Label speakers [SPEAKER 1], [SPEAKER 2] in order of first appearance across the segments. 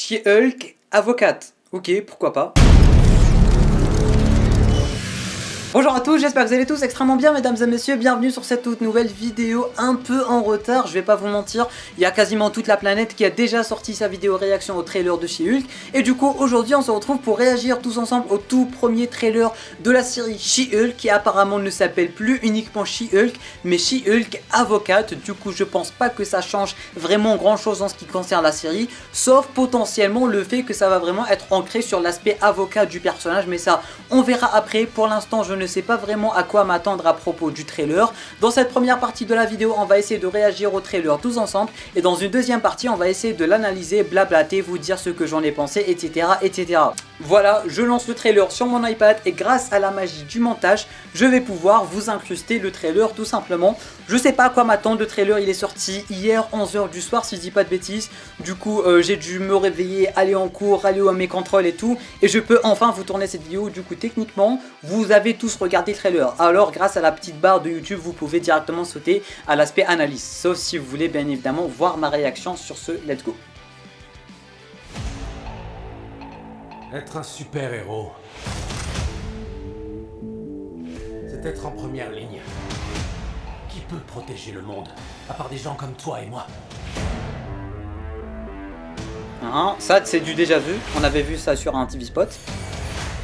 [SPEAKER 1] She-Hulk avocate. Ok, pourquoi pas. Bonjour à tous, j'espère que vous allez tous extrêmement bien mesdames et messieurs, bienvenue sur cette toute nouvelle vidéo un peu en retard, je vais pas vous mentir, il y a quasiment toute la planète qui a déjà sorti sa vidéo réaction au trailer de She-Hulk et du coup aujourd'hui on se retrouve pour réagir tous ensemble au tout premier trailer de la série She-Hulk qui apparemment ne s'appelle plus uniquement She-Hulk mais She-Hulk Avocate. Du coup je pense pas que ça change vraiment grand chose en ce qui concerne la série, sauf potentiellement le fait que ça va vraiment être ancré sur l'aspect avocat du personnage, mais ça on verra après. Pour l'instant je ne sais pas vraiment à quoi m'attendre à propos du trailer. Dans cette première partie de la vidéo on va essayer de réagir au trailer tous ensemble et dans une deuxième partie on va essayer de l'analyser, blablater, vous dire ce que j'en ai pensé, etc., etc. Voilà, je lance le trailer sur mon iPad et grâce à la magie du montage je vais pouvoir vous incruster le trailer tout simplement. Je sais pas à quoi m'attendre, le trailer il est sorti hier 11h du soir si je dis pas de bêtises. Du coup j'ai dû me réveiller, aller en cours, aller à mes contrôles et tout, et je peux enfin vous tourner cette vidéo. Du coup techniquement vous avez tous regardé le trailer, alors grâce à la petite barre de YouTube vous pouvez directement sauter à l'aspect analyse, sauf si vous voulez bien évidemment voir ma réaction sur ce let's go.
[SPEAKER 2] Être un super-héros, c'est être en première ligne. Qui peut protéger le monde, à part des gens comme toi et moi?
[SPEAKER 1] Ça c'est du déjà vu, on avait vu ça sur un TV spot.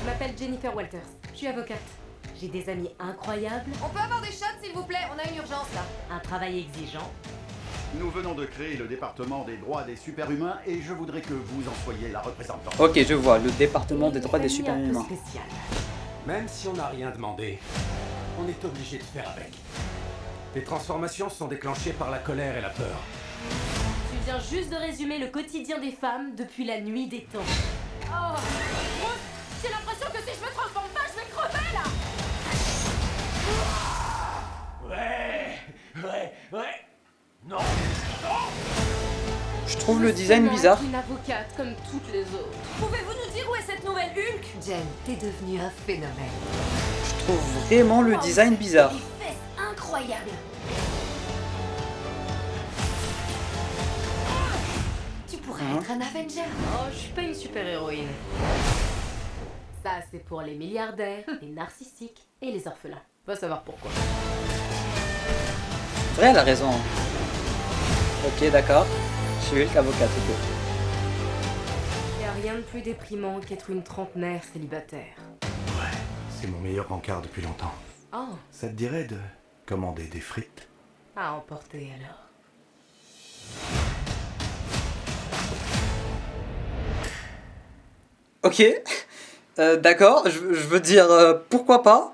[SPEAKER 3] Je m'appelle Jennifer Walters, je suis avocate. J'ai des amis incroyables.
[SPEAKER 4] On peut avoir des shots s'il vous plaît, on a une urgence là.
[SPEAKER 3] Un travail exigeant.
[SPEAKER 5] Nous venons de créer le département des droits des super-humains et je voudrais que vous en soyez la représentante.
[SPEAKER 1] Ok, je vois, le département des droits des super-humains.
[SPEAKER 2] Même si on n'a rien demandé, on est obligé de faire avec. Les transformations sont déclenchées par la colère et la peur.
[SPEAKER 3] Tu viens juste de résumer le quotidien des femmes depuis la nuit des temps.
[SPEAKER 4] Oh, j'ai l'impression que si je me transforme pas, je vais crever là.
[SPEAKER 2] Ouais. Non.
[SPEAKER 1] Je trouve le design bizarre.
[SPEAKER 3] Une avocate comme toutes les autres.
[SPEAKER 4] Pouvez-vous nous dire où est cette nouvelle Hulk?
[SPEAKER 3] Jen, t'es devenue un phénomène.
[SPEAKER 1] Je trouve vraiment le design bizarre.
[SPEAKER 4] Des fesses incroyables.
[SPEAKER 3] Tu pourrais être un Avenger. Oh, je suis pas une super-héroïne. Ça, c'est pour les milliardaires, les narcissiques et les orphelins. Va savoir pourquoi.
[SPEAKER 1] Vrai, elle a raison. Ok, d'accord. She-Hulk avocate, ok.
[SPEAKER 3] Y a rien de plus déprimant qu'être une trentenaire célibataire.
[SPEAKER 5] Ouais, c'est mon meilleur rencard depuis longtemps.
[SPEAKER 3] Oh,
[SPEAKER 5] Ça te dirait de commander des frites?
[SPEAKER 3] à emporter alors.
[SPEAKER 1] Ok, d'accord, je veux dire, pourquoi pas.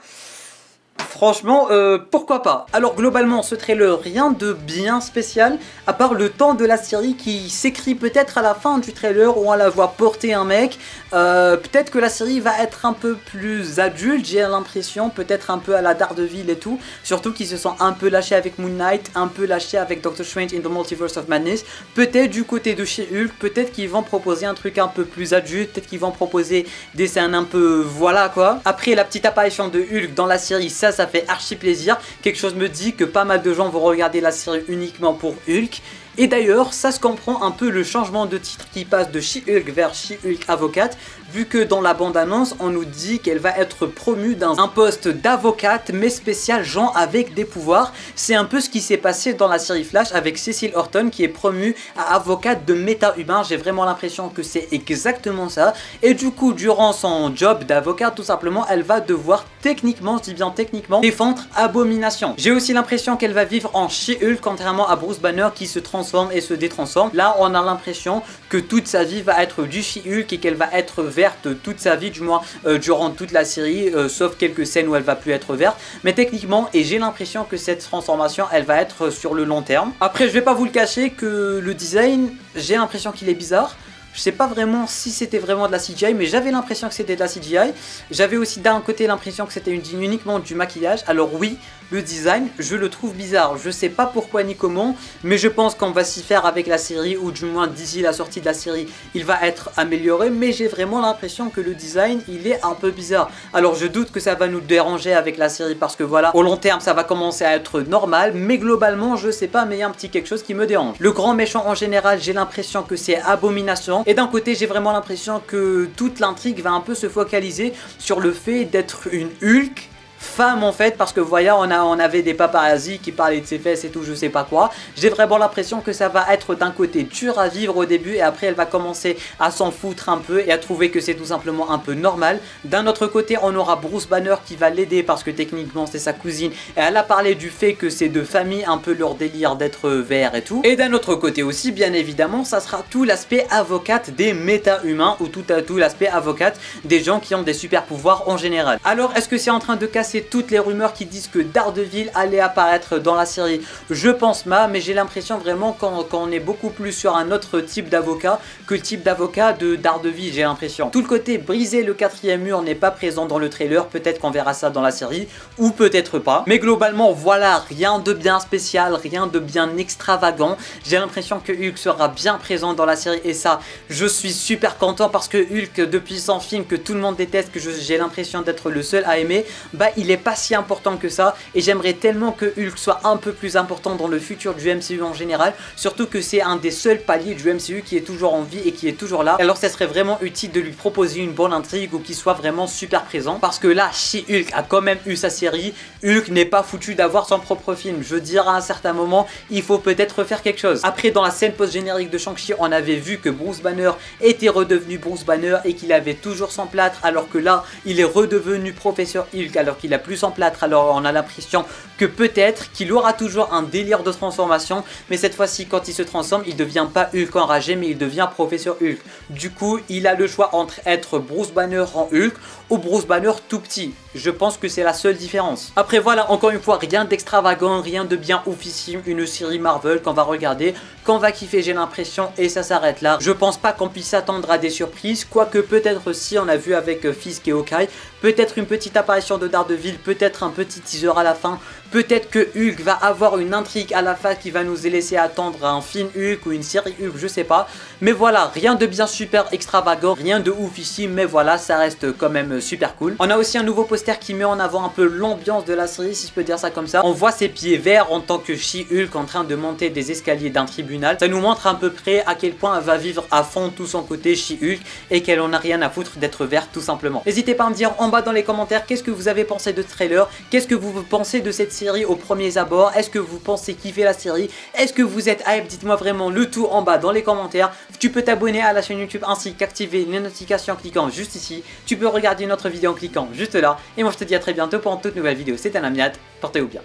[SPEAKER 1] Franchement, pourquoi pas. Alors globalement, ce trailer, rien de bien spécial, à part le temps de la série qui s'écrit peut-être à la fin du trailer où on la voit porter un mec. Peut-être que la série va être un peu plus adulte, j'ai l'impression, peut-être un peu à la Daredevil et tout. Surtout qu'ils se sont un peu lâchés avec Moon Knight, un peu lâchés avec Doctor Strange in the Multiverse of Madness. Peut-être du côté de She-Hulk, peut-être qu'ils vont proposer un truc un peu plus adulte, peut-être qu'ils vont proposer des scènes un peu... voilà quoi. Après la petite apparition de Hulk dans la série, ça fait archi plaisir. Quelque chose me dit que pas mal de gens vont regarder la série uniquement pour Hulk. Et d'ailleurs, ça se comprend un peu le changement de titre qui passe de She-Hulk vers She-Hulk Avocate, vu que dans la bande-annonce, on nous dit qu'elle va être promue dans un poste d'avocate, mais spécial, genre avec des pouvoirs. C'est un peu ce qui s'est passé dans la série Flash avec Cecil Horton qui est promue à avocate de méta-humain. J'ai vraiment l'impression que c'est exactement ça. Et du coup, durant son job d'avocate, tout simplement, elle va devoir techniquement, je dis bien techniquement, défendre Abomination. J'ai aussi l'impression qu'elle va vivre en She-Hulk, contrairement à Bruce Banner qui se transforme et se détransforme. Là on a l'impression que toute sa vie va être du She-Hulk et qu'elle va être verte toute sa vie, du moins durant toute la série, sauf quelques scènes où elle va plus être verte, mais techniquement, et j'ai l'impression que cette transformation elle va être sur le long terme. Après je vais pas vous le cacher que le design, j'ai l'impression qu'il est bizarre. Je sais pas vraiment si c'était vraiment de la CGI, mais j'avais l'impression que c'était de la CGI. J'avais aussi d'un côté l'impression que c'était uniquement du maquillage. Alors oui, le design, je le trouve bizarre. Je sais pas pourquoi ni comment, mais je pense qu'on va s'y faire avec la série, ou du moins d'ici la sortie de la série, il va être amélioré. Mais j'ai vraiment l'impression que le design, il est un peu bizarre. Alors je doute que ça va nous déranger avec la série, parce que voilà, au long terme, ça va commencer à être normal. Mais globalement, je sais pas, mais il y a un petit quelque chose qui me dérange. Le grand méchant en général, j'ai l'impression que c'est Abomination. Et d'un côté j'ai vraiment l'impression que toute l'intrigue va un peu se focaliser sur le fait d'être une Hulk femme en fait, parce que voyez on avait des paparazzis qui parlaient de ses fesses et tout je sais pas quoi. J'ai vraiment l'impression que ça va être d'un côté dur à vivre au début et après elle va commencer à s'en foutre un peu et à trouver que c'est tout simplement un peu normal. D'un autre côté on aura Bruce Banner qui va l'aider parce que techniquement c'est sa cousine et elle a parlé du fait que c'est deux familles, un peu leur délire d'être vert et tout. Et d'un autre côté aussi bien évidemment ça sera tout l'aspect avocate des méta-humains ou tout l'aspect avocate des gens qui ont des super pouvoirs en général. Alors est-ce que c'est en train de casser toutes les rumeurs qui disent que Daredevil allait apparaître dans la série? Je pense pas, mais j'ai l'impression vraiment qu'on est beaucoup plus sur un autre type d'avocat que le type d'avocat de Daredevil, j'ai l'impression. Tout le côté briser le quatrième mur n'est pas présent dans le trailer, peut-être qu'on verra ça dans la série, ou peut-être pas. Mais globalement, voilà, rien de bien spécial, rien de bien extravagant. J'ai l'impression que Hulk sera bien présent dans la série et ça, je suis super content parce que Hulk, depuis son film que tout le monde déteste, que j'ai l'impression d'être le seul à aimer, bah il est pas si important que ça et j'aimerais tellement que Hulk soit un peu plus important dans le futur du MCU en général, surtout que c'est un des seuls paliers du MCU qui est toujours en vie et qui est toujours là. Alors ça serait vraiment utile de lui proposer une bonne intrigue ou qu'il soit vraiment super présent parce que là, She-Hulk a quand même eu sa série, Hulk n'est pas foutu d'avoir son propre film. Je veux dire, à un certain moment, il faut peut-être faire quelque chose. Après, dans la scène post-générique de Shang-Chi, on avait vu que Bruce Banner était redevenu Bruce Banner et qu'il avait toujours son plâtre alors que là, il est redevenu Professeur Hulk alors qu'il a plus son plâtre. Alors on a l'impression que peut-être qu'il aura toujours un délire de transformation, mais cette fois-ci quand il se transforme il devient pas Hulk enragé mais il devient Professeur Hulk. Du coup il a le choix entre être Bruce Banner en Hulk ou Bruce Banner tout petit. Je pense que c'est la seule différence. Après voilà, encore une fois, rien d'extravagant, rien de bien oufissime, une série Marvel qu'on va regarder, qu'on va kiffer j'ai l'impression et ça s'arrête là. Je pense pas qu'on puisse s'attendre à des surprises, quoique peut-être si on a vu avec Fisk et Hawkeye, peut-être une petite apparition de Daredevil, peut-être un petit teaser à la fin, peut-être que Hulk va avoir une intrigue à la fin qui va nous laisser attendre un film Hulk ou une série Hulk, je sais pas. Mais voilà, rien de bien super extravagant, rien de oufissime, mais voilà, ça reste quand même super cool. On a aussi un nouveau poster qui met en avant un peu l'ambiance de la série, si je peux dire ça comme ça. On voit ses pieds verts en tant que She-Hulk en train de monter des escaliers d'un tribunal. Ça nous montre à peu près à quel point elle va vivre à fond tout son côté She-Hulk et qu'elle en a rien à foutre d'être verte tout simplement. N'hésitez pas à me dire en bas dans les commentaires qu'est-ce que vous avez pensé de ce trailer, qu'est-ce que vous pensez de cette série aux premiers abords, est-ce que vous pensez kiffer la série, est-ce que vous êtes hype, dites-moi vraiment le tout en bas dans les commentaires. Tu peux t'abonner à la chaîne YouTube ainsi qu'activer les notifications en cliquant juste ici. Tu peux regarder une autre vidéo en cliquant juste là. Et moi je te dis à très bientôt pour une toute nouvelle vidéo. C'était Namiat, portez-vous bien.